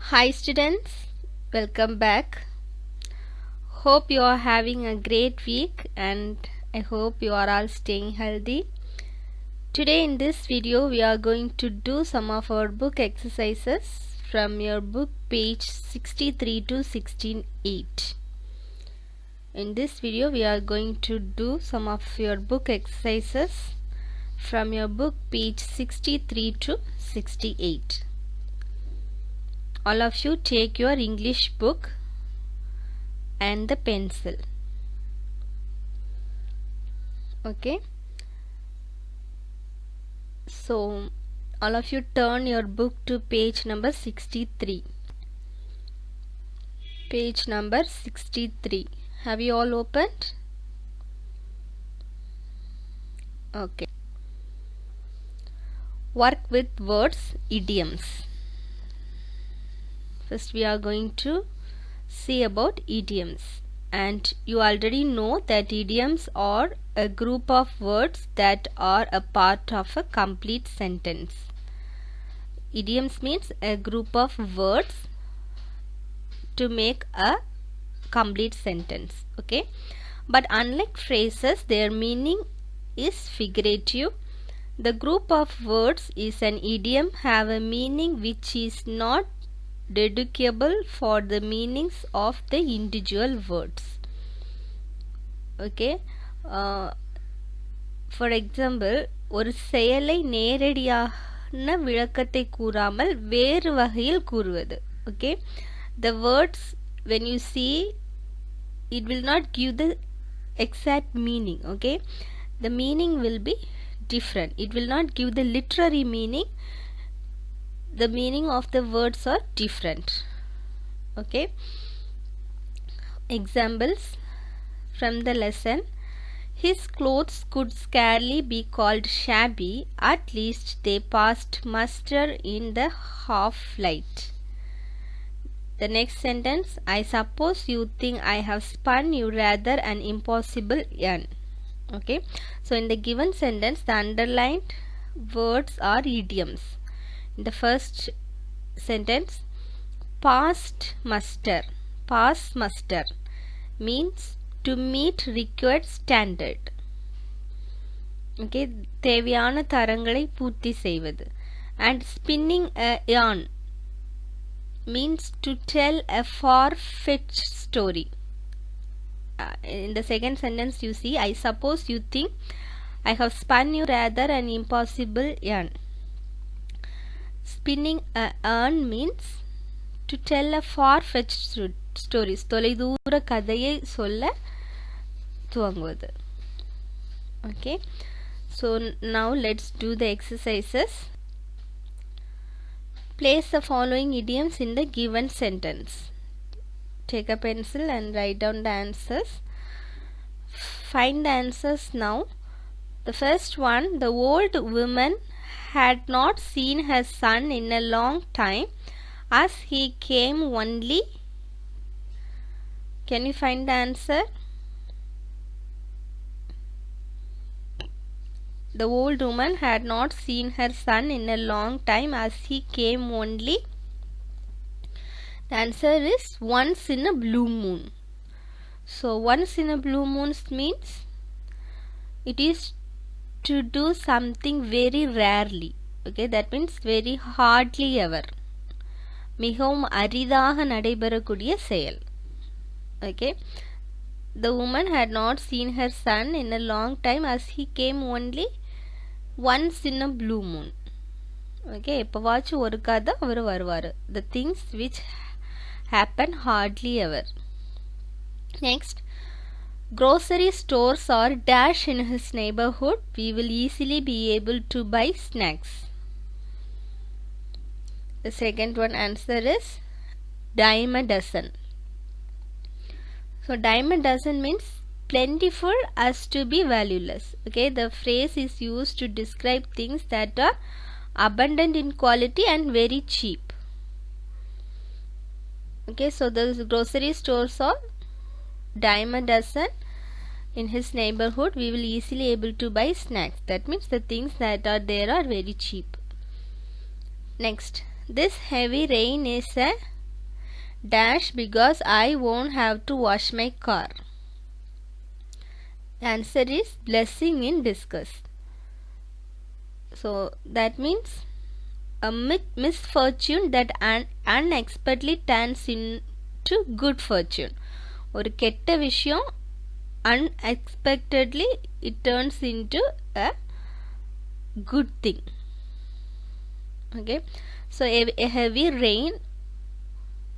Hi students, welcome back. Hope you are having a great week and I hope you are all staying healthy. Today in this video we are going to do some of our book exercises from your book page 63 to 68. In this video we are going to do some of your book exercises from your book page 63 to 68. All of you take your English book and the pencil. Okay, so all of you turn your book to page number 63. Page number 63. Have you all opened? Okay. Work with words, idioms. First we are going to see about idioms, and you already know that idioms are a group of words that are a part of a complete sentence. Idioms means a group of words to make a complete sentence. Okay, but unlike phrases, their meaning is figurative. The group of words is an idiom have a meaning which is not deducible for the meanings of the individual words. Okay, for example, ஒரு செயலை நேரடியான விளக்கத்தை கூறாமல் வேறு வகையில் கூறுவது. Okay, the words when you see it will not give the exact meaning. Okay, the meaning will be different. It will not give the literary meaning. The meaning of the words are different. Okay, examples from the lesson. His clothes could scarcely be called shabby, at least they passed muster in the half light. The next sentence, I suppose you think I have spun you rather an impossible yarn. Okay, so in the given sentence the underlined words are idioms. In the first sentence, passed muster. Pass muster means to meet required standard. Okay, தேவையான தரங்களை பூர்த்தி செய்வது. And spinning a yarn means to tell a far-fetched story. In the second sentence you see, I suppose you think I have spun you rather an impossible yarn. Spinning a yarn means to tell a far-fetched stories. தொலைதூர கதையை சொல்ல துவங்குவது. Okay, so now let's do the exercises. Place the following idioms in the given sentence. Take a pencil and write down the answers. Find the answers now. The first one, the old woman had not seen her son in a long time as he came only. Can you find the answer? The old woman had not seen her son in a long time as he came only. The answer is once in a blue moon. So once in a blue moon means it is to do something very rarely. Okay, that means very hardly ever. மிகவும் அரிதாக நடைபெறக்கூடிய செயல். Okay, the woman had not seen her son in a long time as he came only once in a blue moon. Okay, எப்பவாச்சும் ஒருக்காத அவர் வருவார். The things which happen hardly ever. Next, grocery stores are dash in his neighborhood. We will easily be able to buy snacks. The second one answer is dime a dozen. So dime a dozen means plentiful as to be valueless. Okay, the phrase is used to describe things that are abundant in quality and very cheap. Okay, so the grocery stores are dime a dozen. In his neighborhood we will easily able to buy snacks. That means the things that are there are very cheap. Next, this heavy rain is a dash because I won't have to wash my car. Answer is blessing in disguise. So that means a misfortune that unexpectedly turns into good fortune. ஒரு கெட்ட விஷயம் unexpectedly it turns into a good thing. Okay, so a heavy rain,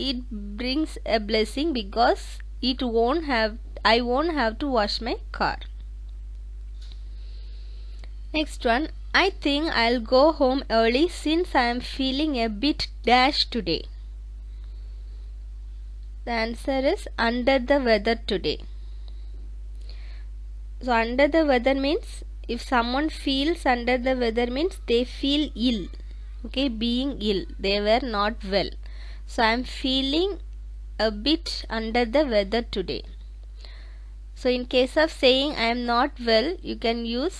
it brings a blessing because I won't have to wash my car. Next one, I think I'll go home early since I am feeling a bit dash today. The answer is under the weather today. So under the weather means if someone feels under the weather means they feel ill. Okay, being ill, they were not well. So I am feeling a bit under the weather today. So in case of saying I am not well, you can use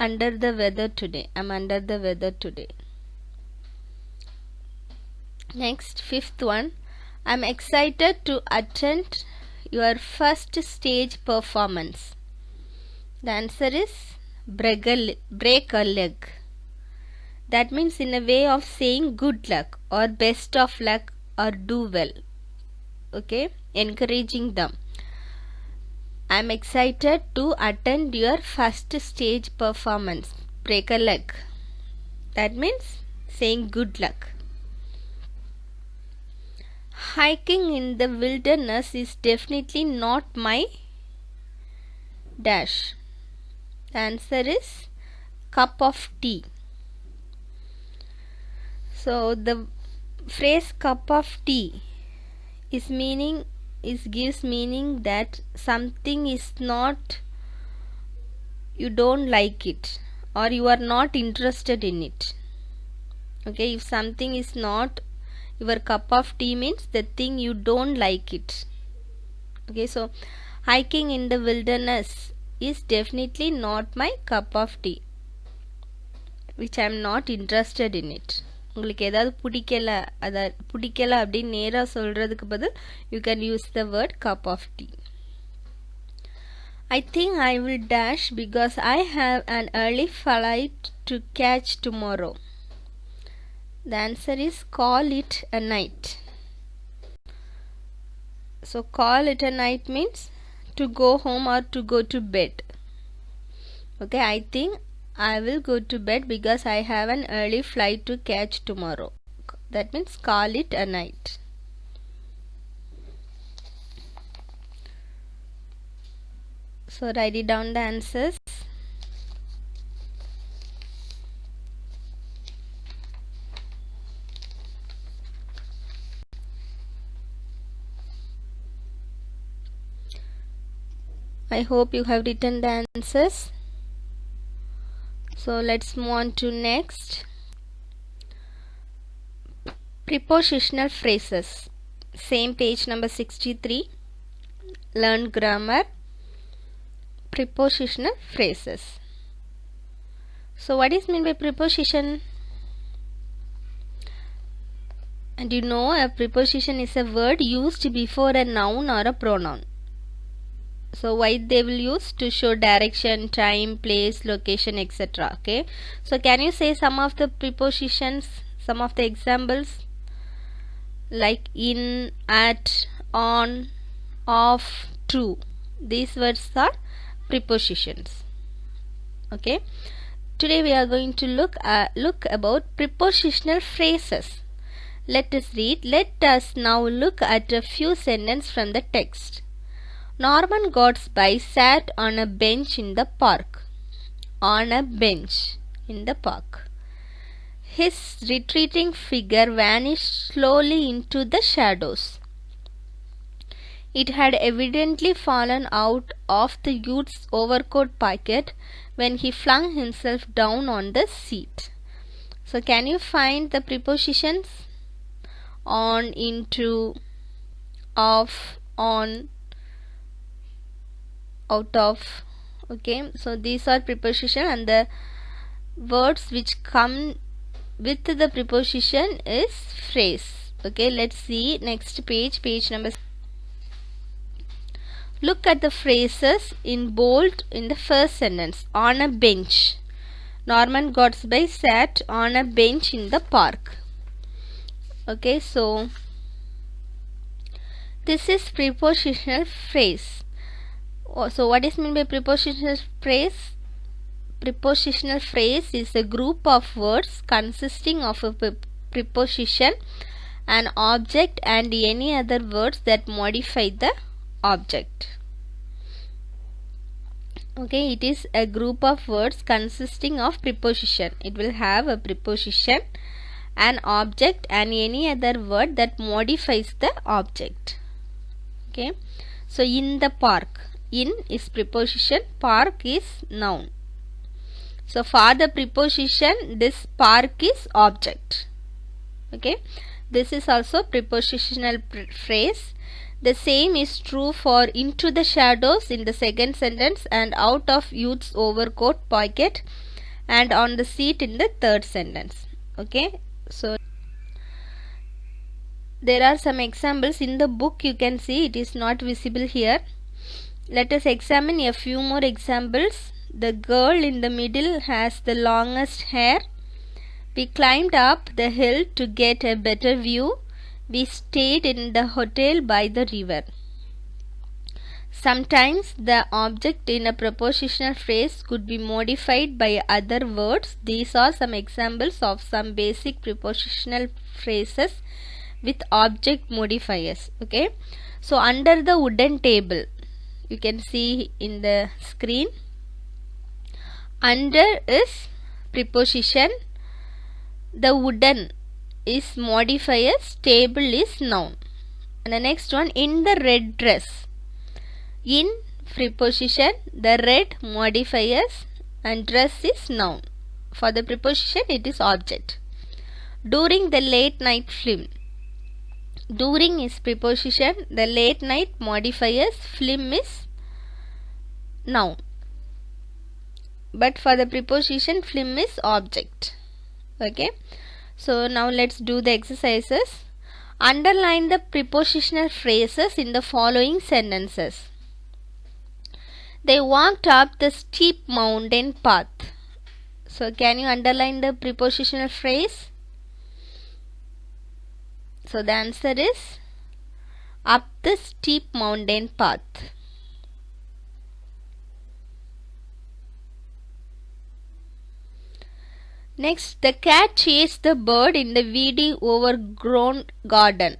under the weather today. I am under the weather today. Next, fifth one, I am excited to attend your first stage performance. The answer is break a leg. That means in a way of saying good luck or best of luck or do well. Okay, encouraging them. I am excited to attend your first stage performance. Break a leg. That means saying good luck. Hiking in the wilderness is definitely not my dash. The answer is cup of tea. So the phrase cup of tea gives meaning that something is not, you don't like it or you are not interested in it. Okay, if something is not your cup of tea means the thing you don't like it. Okay, so hiking in the wilderness is definitely not my cup of tea, which I am not interested in it. உங்களுக்கு ஏதாவது பிடிக்கல அப்படின்னு நேராக சொல்கிறதுக்கு பதில் you can use the word cup of tea. I think I will dash because I have an early flight to catch tomorrow. The answer is call it a night. So call it a night means to go home or to go to bed. Okay, I think I will go to bed because I have an early flight to catch tomorrow. That means call it a night. So write it down the answers. I hope you have written the answers. So let's move on to next. Prepositional phrases. Same page number 63. Learn grammar. Prepositional phrases. So what is meant by preposition? And you know a preposition is a word used before a noun or a pronoun. So why they will use? To show direction, time, place, location, etc. Okay, so can you say some of the prepositions, some of the examples like in, at, on, off, to? These words are prepositions. Okay, today we are going to look about prepositional phrases. Let us read. Let us now look at a few sentences from the text. Norman Godspy sat on a bench in the park. On a bench in the park. His retreating figure vanished slowly into the shadows. It had evidently fallen out of the youth's overcoat pocket when he flung himself down on the seat. So can you find the prepositions? On, into, off, on, out of. Okay, so these are preposition, and the words which come with the preposition is phrase. Okay, let's see next page, page number. Look at the phrases in bold in the first sentence. On a bench. Norman Godsby sat on a bench in the park. Okay, so this is prepositional phrase. So what is meant by prepositional phrase? Prepositional phrase is a group of words consisting of a preposition, an object and any other words that modify the object. Okay, it is a group of words consisting of preposition. It will have a preposition, an object and any other word that modifies the object. Okay, so in the park, in is preposition, park is noun. So for the preposition, this park is object. Okay, this is also prepositional phrase. The same is true for into the shadows in the second sentence and out of youth's overcoat pocket and on the seat in the third sentence. Okay, so there are some examples in the book. You can see it is not visible here. Let us examine a few more examples. The girl in the middle has the longest hair. We climbed up the hill to get a better view. We stayed in the hotel by the river. Sometimes the object in a prepositional phrase could be modified by other words. These are some examples of some basic prepositional phrases with object modifiers. Okay, so under the wooden table, you can see in the screen, under is preposition, the wooden is modifiers, table is noun. And the next one, in the red dress, in preposition, the red modifiers and dress is noun. For the preposition, it is object. During the late night film, during is preposition, the late night modifiers, film is noun. But for the preposition, film is object. Okay, so now let's do the exercises. Underline the prepositional phrases in the following sentences. They walked up the steep mountain path. So can you underline the prepositional phrase? So the answer is up the steep mountain path. Next, the cat chased the bird in the weedy, overgrown garden.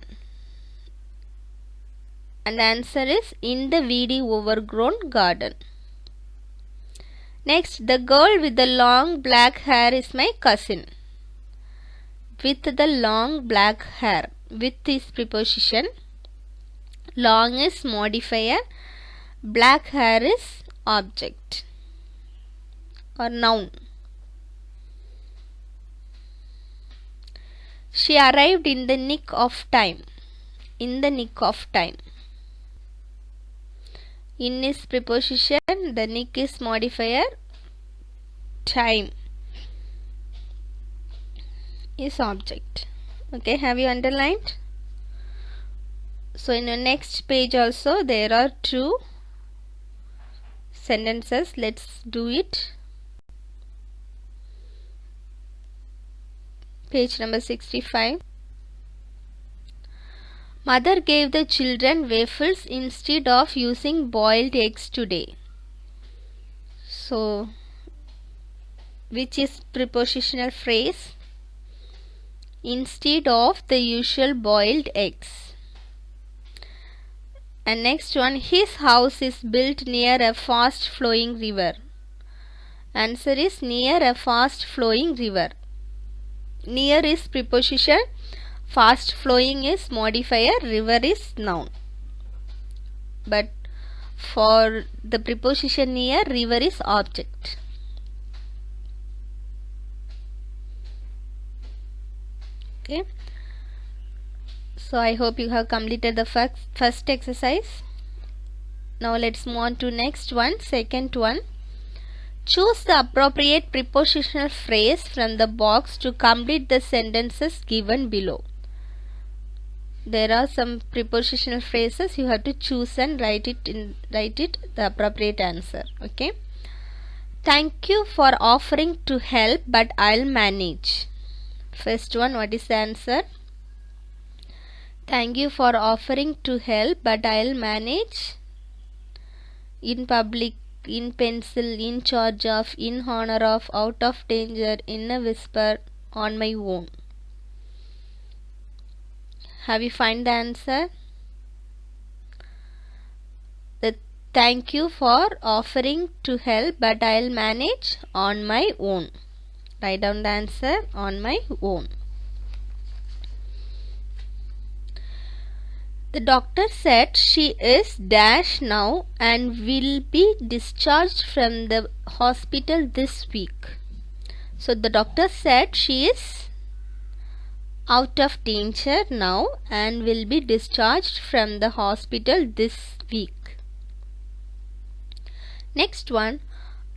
And the answer is in the weedy, overgrown garden. Next, the girl with the long black hair is my cousin. With the long black hair. With is preposition. Long is modifier. Black hair is object or noun. She arrived in the nick of time. In the nick of time. In is preposition, the nick is modifier, time is object. Okay, have you underlined? So in the next page also there are two sentences. Let's do it. Page number 65. Mother gave the children waffles instead of using boiled eggs today. So, which is prepositional phrase? Instead of the usual boiled eggs. And next one, his house is built near a fast flowing river. Answer is near a fast flowing river. Near is preposition, fast flowing is modifier, river is noun. But for the preposition near, river is object. Okay. So I hope you have completed the first exercise. Now let's move on to next one, second one. Choose the appropriate prepositional phrase from the box to complete the sentences given below. there are some prepositional phrases. You have to choose and write it the appropriate answer. Okay. Thank you for offering to help, but I'll manage. First one, what is the answer? Thank you for offering to help, but I'll manage. In public, in pencil, in charge of, in honor of, out of danger, in a whisper, on my own. Have you find the answer? The thank you for offering to help, but I'll manage on my own. Write down the answer, on my own. The doctor said she is dash now and will be discharged from the hospital this week. So the doctor said she is out of danger now and will be discharged from the hospital this week. Next one,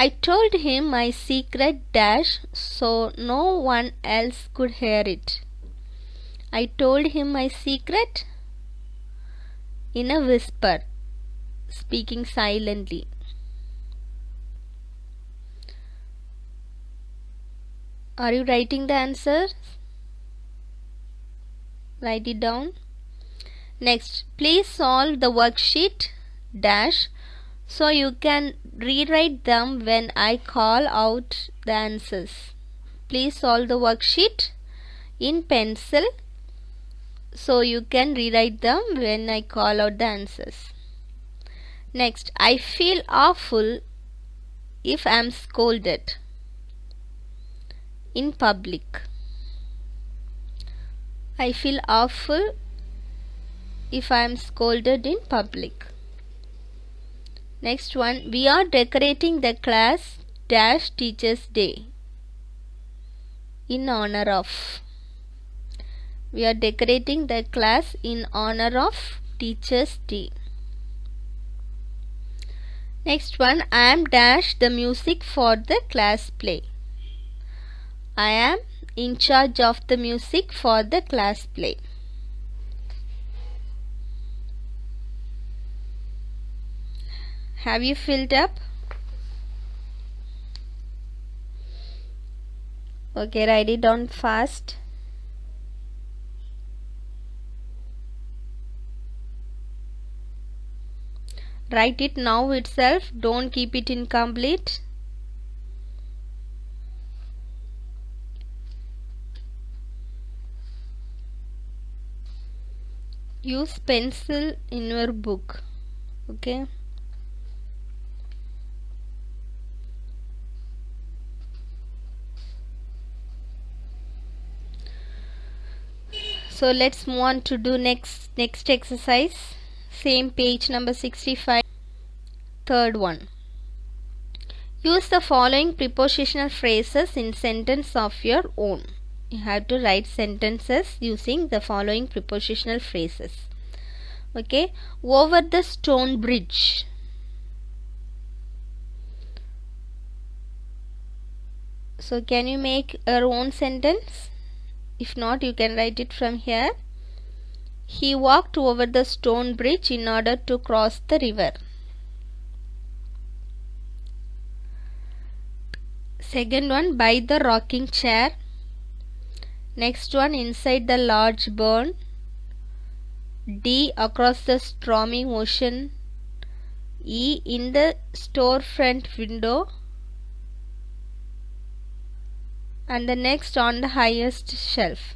I told him my secret dash so no one else could hear it. I told him my secret in a whisper, speaking silently. Are you writing the answer? Write it down. Next, please solve the worksheet dash so you can rewrite them when I call out the answers. Please solve the worksheet in pencil so you can rewrite them when I call out the answers. Next, I feel awful if I am scolded in public. I feel awful if I am scolded in public. Next one, we are decorating the class dash Teachers' Day in honor of. We are decorating the class in honor of Teachers' Day. Next one, I am dash the music for the class play. I am in charge of the music for the class play. Have you filled up? Okay, write it down fast. Write it now itself. Don't keep it incomplete. Use pencil in your book. Okay. So let's move on to do next exercise. Same page number 65. Third one. Use the following prepositional phrases in sentence of your own. You have to write sentences using the following prepositional phrases. Okay. Over the stone bridge. So can you make your own sentence? If not, you can write it from here. He walked over the stone bridge in order to cross the river. Second one, by the rocking chair. Next one, inside the large barn. D, across the stormy ocean. E, in the storefront window. And the next, on the highest shelf.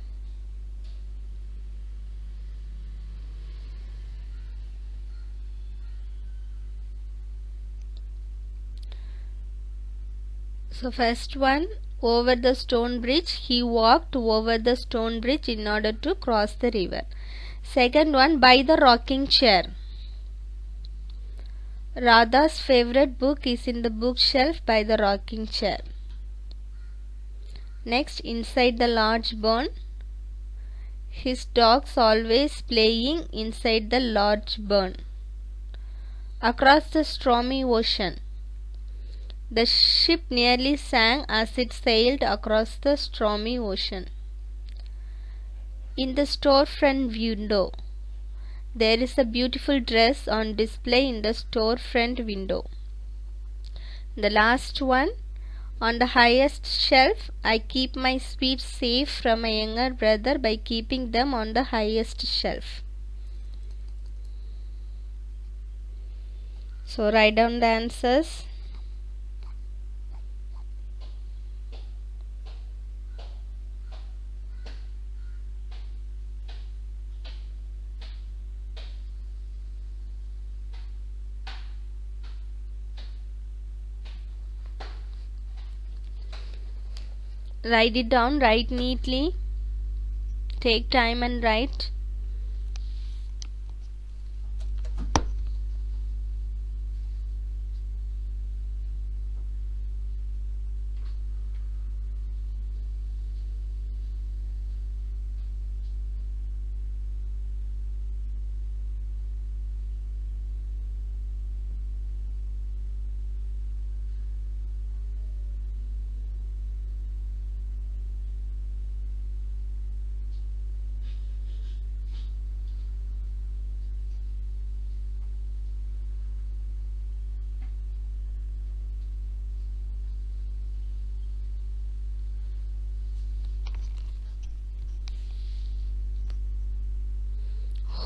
So first one, over the stone bridge. He walked over the stone bridge in order to cross the river. Second one, by the rocking chair. Radha's favorite book is in the bookshelf by the rocking chair. Next, inside the large barn. His dog's always playing inside the large barn. Across the stormy ocean. The ship nearly sank as it sailed across the stormy ocean. In the storefront window. There is a beautiful dress on display in the storefront window. The last one, on the highest shelf, I keep my sweets safe from my younger brother by keeping them on the highest shelf. So write down the answers. Write it down, write neatly. Take time and write.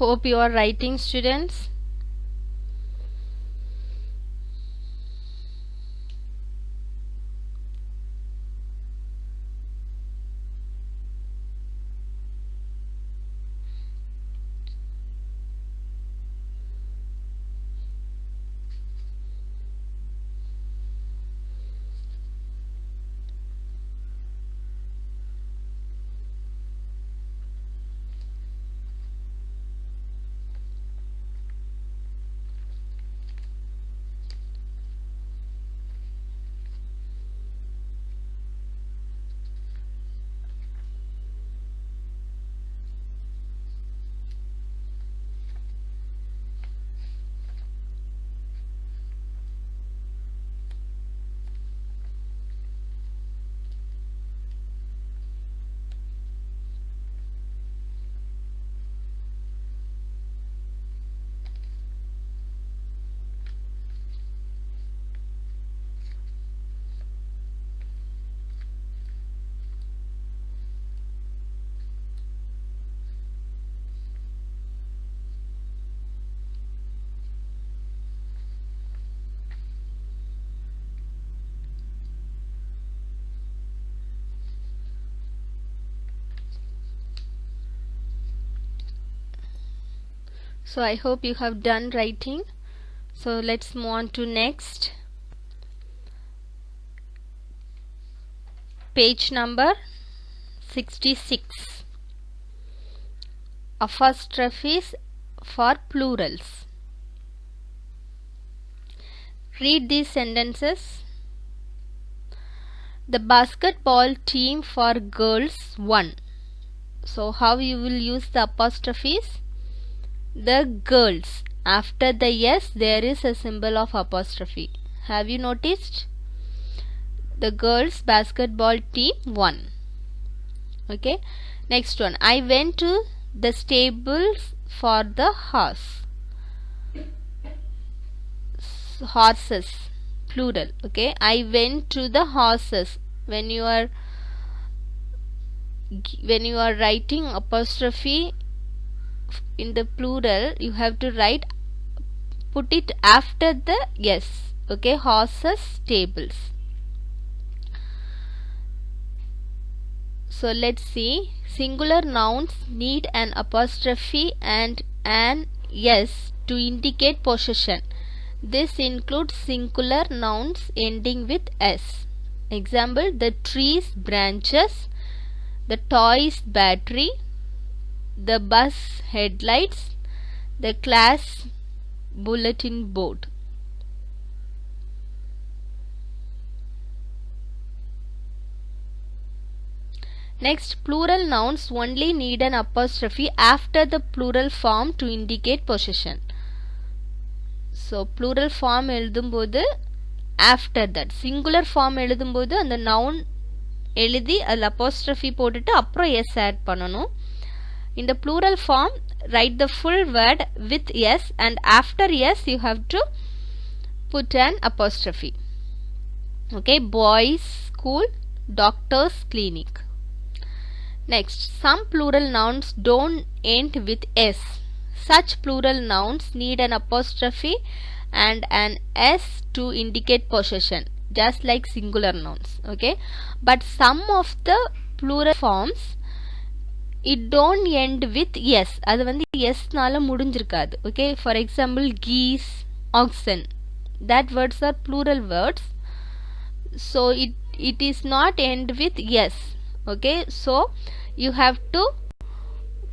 Hope you are writing, students. So I hope you have done writing. So let's move on to next. Page number 66. Apostrophes for plurals. Read these sentences. The basketball team for girls won. So how you will use the apostrophes? The girls. After the yes, there is a symbol of apostrophe. Have you noticed? The girls basketball team won. Okay. Next one. I went to the stables for the horses. Plural. Okay. I went to the horses. When you are writing apostrophe in the plural, you have to put it after the yes. Okay. Horses, stables. So let's see. Singular nouns need an apostrophe and an yes to indicate possession. This includes singular nouns ending with s. Example: the tree's branches, the toy's battery, the bus headlights, the class bulletin board. Next, plural nouns only need an apostrophe after the plural form to indicate possession. So, plural form எழுதும்போது after that. Singular form எழுதும்போது அந்த noun எழுதி அதில் apostrophe போட்டுட்டு அப்புறம் s add பண்ணணும். In the plural form, write the full word with s, and after s you have to put an apostrophe. Okay, boys school, doctor's clinic. Next, some plural nouns don't end with s. Such plural nouns need an apostrophe and an s to indicate possession, just like singular nouns. Okay, but some of the plural forms it don't end with yes. அது வந்து yes நால முடிஞ்சிருக்காது. Okay, for example, geese, oxen. That words are plural words. So it is not end with yes. Okay, so you have to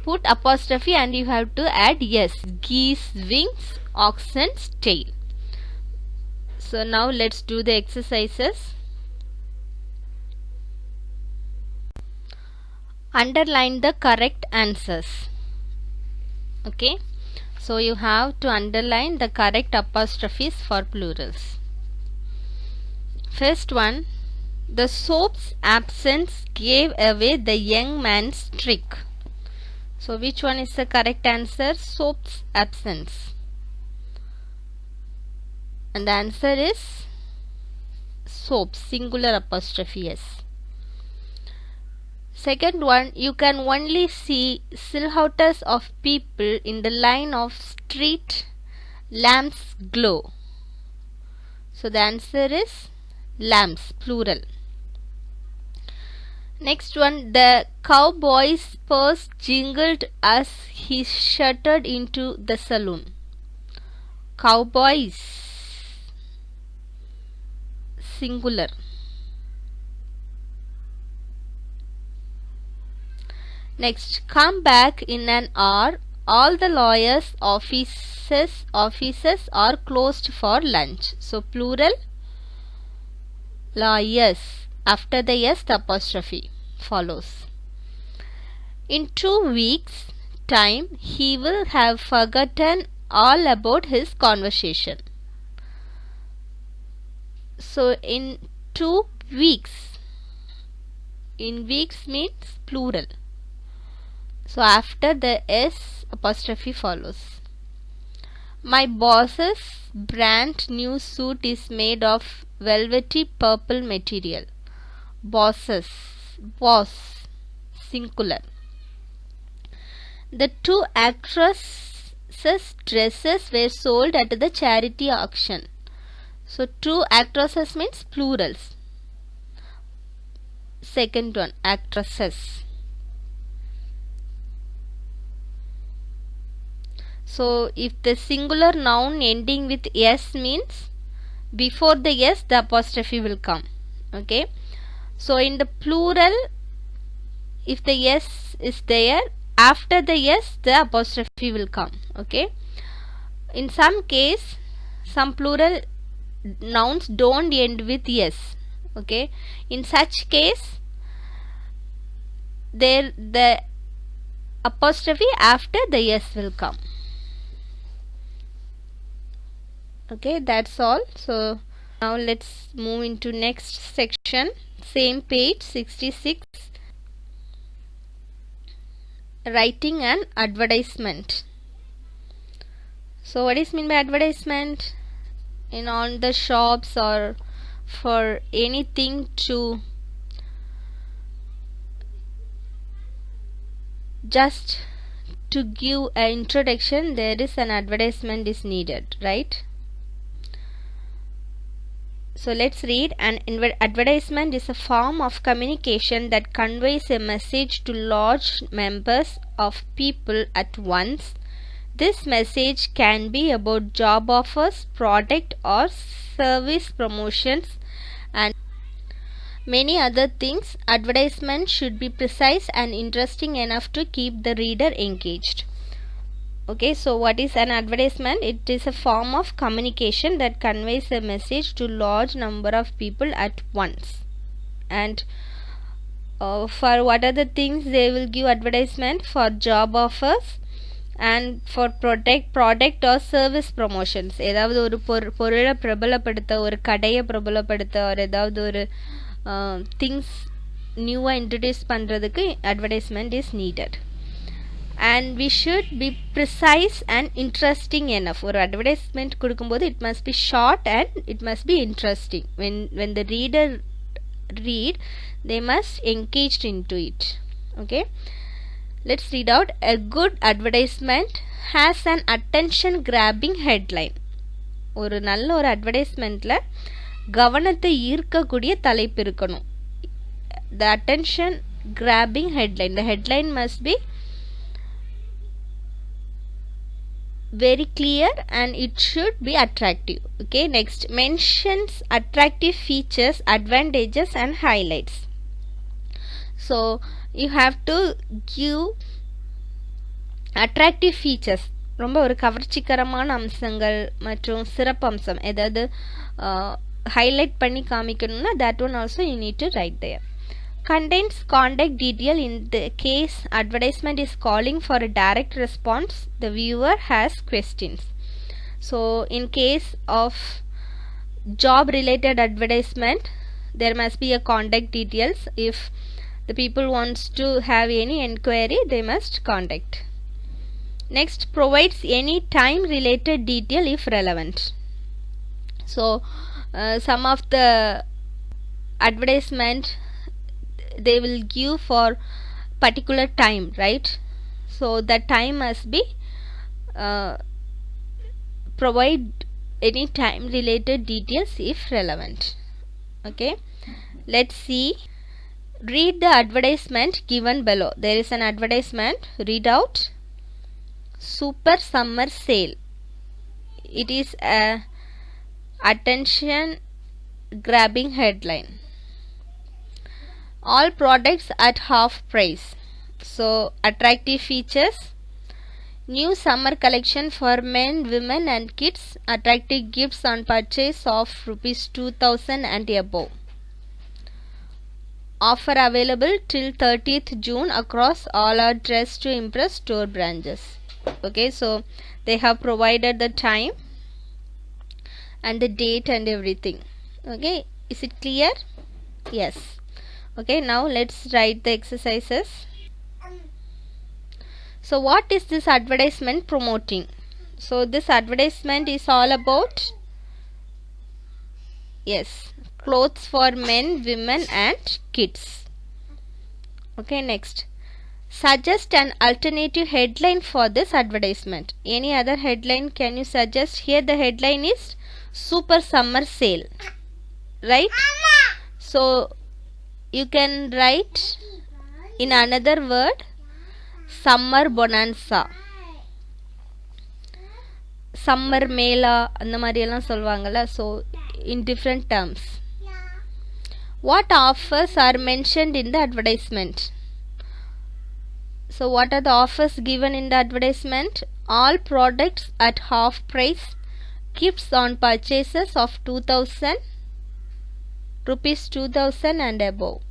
put apostrophe and you have to add yes. Geese wings, oxen's tail. So now let's do the exercises. Underline the correct answers. Okay, so you have to underline the correct apostrophes for plurals. First one, the soap's absence gave away the young man's trick. So which one is the correct answer? Soap's absence. And the answer is soap, singular apostrophe s. Second one, you can only see silhouettes of people in the line of street lamps glow. So the answer is lamps, plural. Next one, the cowboy's purse jingled as he shuttered into the saloon. Cowboys, singular. Next, come back in an hour. All the lawyers' offices are closed for lunch. So plural, lawyers. After the yes, the apostrophe follows. In 2 weeks' time, he will have forgotten all about his conversation. So in 2 weeks. In weeks means plural. So after the s, apostrophe follows. My boss's brand new suit is made of velvety purple material. Bosses, boss, singular. The 2 actresses' dresses were sold at the charity auction. So 2 actresses means plurals. Second one, actresses. So if the singular noun ending with s means before the s the apostrophe will come. Okay, so in the plural, if the s is there, after the s the apostrophe will come. Okay, in some case some plural nouns don't end with s. Okay, in such case there the apostrophe after the s will come. Okay, that's all. So now let's move into next section, same page 66, writing an advertisement. So what is mean by advertisement? In on the shops or for anything to just to give an introduction, there is an advertisement is needed, right? So let's read. An advertisement is a form of communication that conveys a message to large numbers of people at once. This message can be about job offers, product or service promotions, and many other things. Advertisement should be precise and interesting enough to keep the reader engaged. Okay, so what is an advertisement? It is a form of communication that conveys a message to large number of people at once. And for what are the things they will give advertisement? For job offers and for product or service promotions. ஏதாவது ஒரு பொருளை பிரபலப்படுத்த, ஒரு கடையை பிரபலப்படுத்த, or ஏதாவது ஒரு things நியூவாக இன்ட்ரடியூஸ் பண்ணுறதுக்கு advertisement is needed. and we should be precise and interesting enough. ஒரு advertisement கொடுக்கும்போது it must be short and it must be interesting. When the reader read, they must engaged into it. Okay, let's read out. A good advertisement has an attention grabbing headline. ஒரு நல்ல ஒரு அட்வர்டைஸ்மெண்ட்ல கவனத்தை ஈர்க்கக்கூடிய தலைப்பு இருக்கணும். The attention grabbing headline, the headline must be very clear and it should be attractive. Okay, next, mentions attractive features, advantages and highlights. So you have to give attractive features, ரொம்ப ஒரு கவர்ச்சிகரமான அம்சங்கள் மற்றும் சிறப்பம்சம் ஏதாவது ஹைலைட் பண்ணி காமிக்கணும்னா that one also you need to write there. Contains contact detail in the case advertisement is calling for a direct response, the viewer has questions. So in case of job related advertisement, there must be a contact details. If the people wants to have any enquiry, they must contact. Next, provides any time related detail if relevant. So some of the advertisement they will give for particular time, right? So that time must be provide any time related details if relevant. Okay, let's see. Read the advertisement given below. There is an advertisement. Read out. Super summer sale. It is a attention grabbing headline. All products at half price. So attractive features. New summer collection for men, women and kids. Attractive gifts on purchase of rupees 2000 and above. Offer available till 30th June across all our Dress to Impress store branches. Okay, so they have provided the time and the date and everything. Okay, is it clear? Yes. Okay, now let's write the exercises. So what is this advertisement promoting? So this advertisement is all about, yes, clothes for men, women and kids. Okay, next, suggest an alternative headline for this advertisement. Any other headline can you suggest? Here the headline is super summer sale, right? So you can write in another word summer bonanza, summer mela, அந்த மாதிரி எல்லாம் சொல்வாங்கல்ல. So in different terms. What offers are mentioned in the advertisement? So what are the offers given in the advertisement? All products at half price, gifts on purchases of 2000 rupees 2000 and above.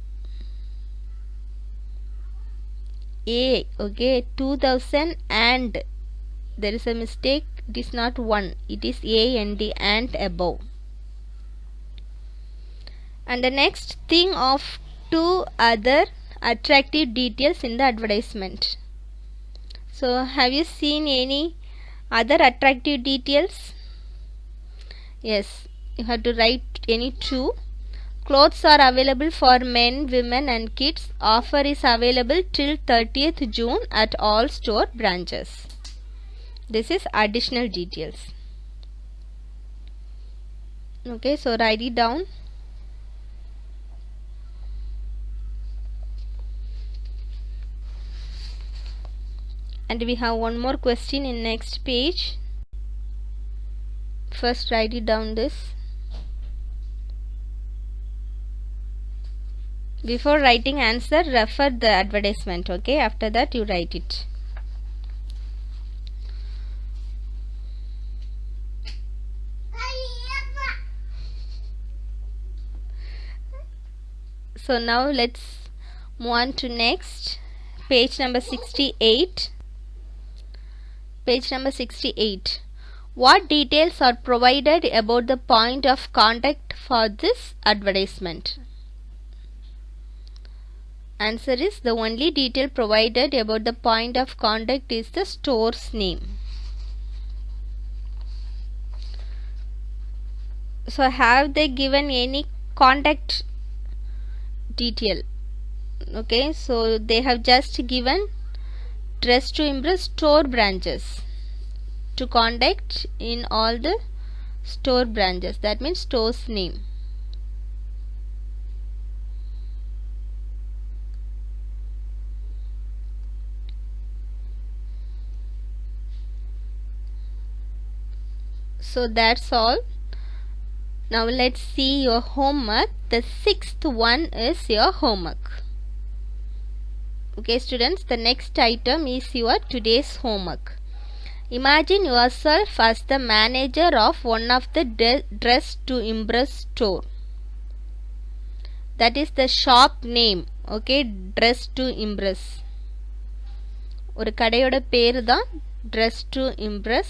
A, okay, 2000 and there is a mistake, it is not 1, it is A and D, and above. And the next, thing of 2 other attractive details in the advertisement. So have you seen any other attractive details? Yes, you have to write any 2. Clothes are available for men, women and kids. Offer is available till 30th June at all store branches. This is additional details. Okay, so write it down. And we have one more question in next page. First write it down this. Before writing answer, refer the advertisement. Okay, after that you write it. So now let's move on to next page number 68. Page number 68. What details are provided about the point of contact for this advertisement? Answer is the only detail provided about the point of contact is the store's name. So have they given any contact detail? Okay, so they have just given Dress to Impress store branches to contact in all the store branches. That means store's name. So that's all. Now let's see your homework. The 6th one is your homework. Okay students, the next item is your today's homework. Imagine yourself as the manager of one of the Dress to Impress store. That is the shop name. Okay, Dress to Impress. ஒரு கடையோட பேரு தான் Dress to Impress.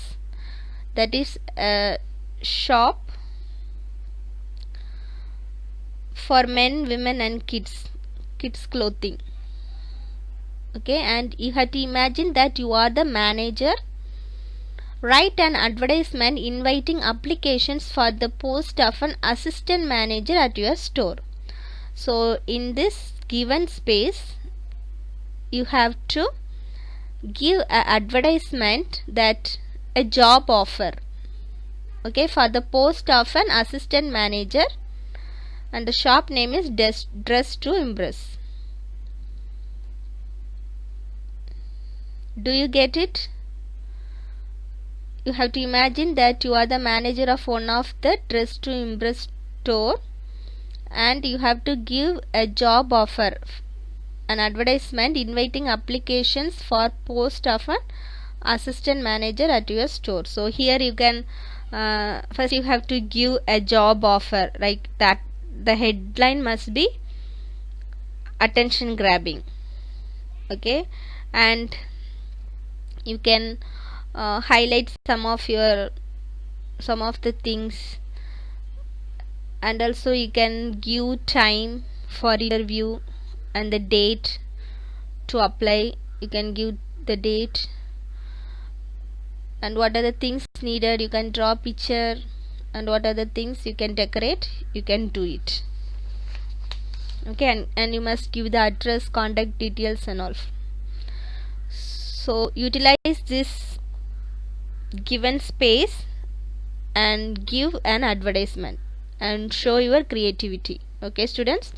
That is a shop for men, women and kids clothing. Okay, and you have to imagine that you are the manager. Write an advertisement inviting applications for the post of an assistant manager at your store. So in this given space you have to give an advertisement that a job offer, okay, for the post of an assistant manager, and the shop name is Dress to Impress. Do you get it? You have to imagine that you are the manager of one of the Dress to Impress store and you have to give a job offer, an advertisement inviting applications for post of an assistant manager at your store. So here you can first you have to give a job offer, like that the headline must be attention grabbing. Okay, and you can highlight some of the things, and also you can give time for interview and the date to apply. You can give the date and what are the things needed. You can draw picture and what are the things you can decorate. You can do it. Okay, and you must give the address, contact details and all. So utilize this given space and give an advertisement and show your creativity. Okay students,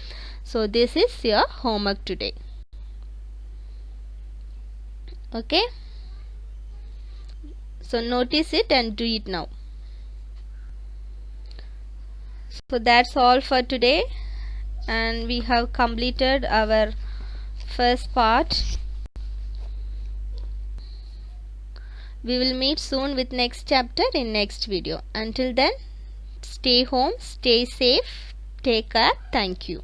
so this is your homework today. Okay, so notice it and do it now. So that's all for today, and we have completed our first part. We will meet soon with next chapter in next video. Until then, stay home, stay safe, take care. Thank you.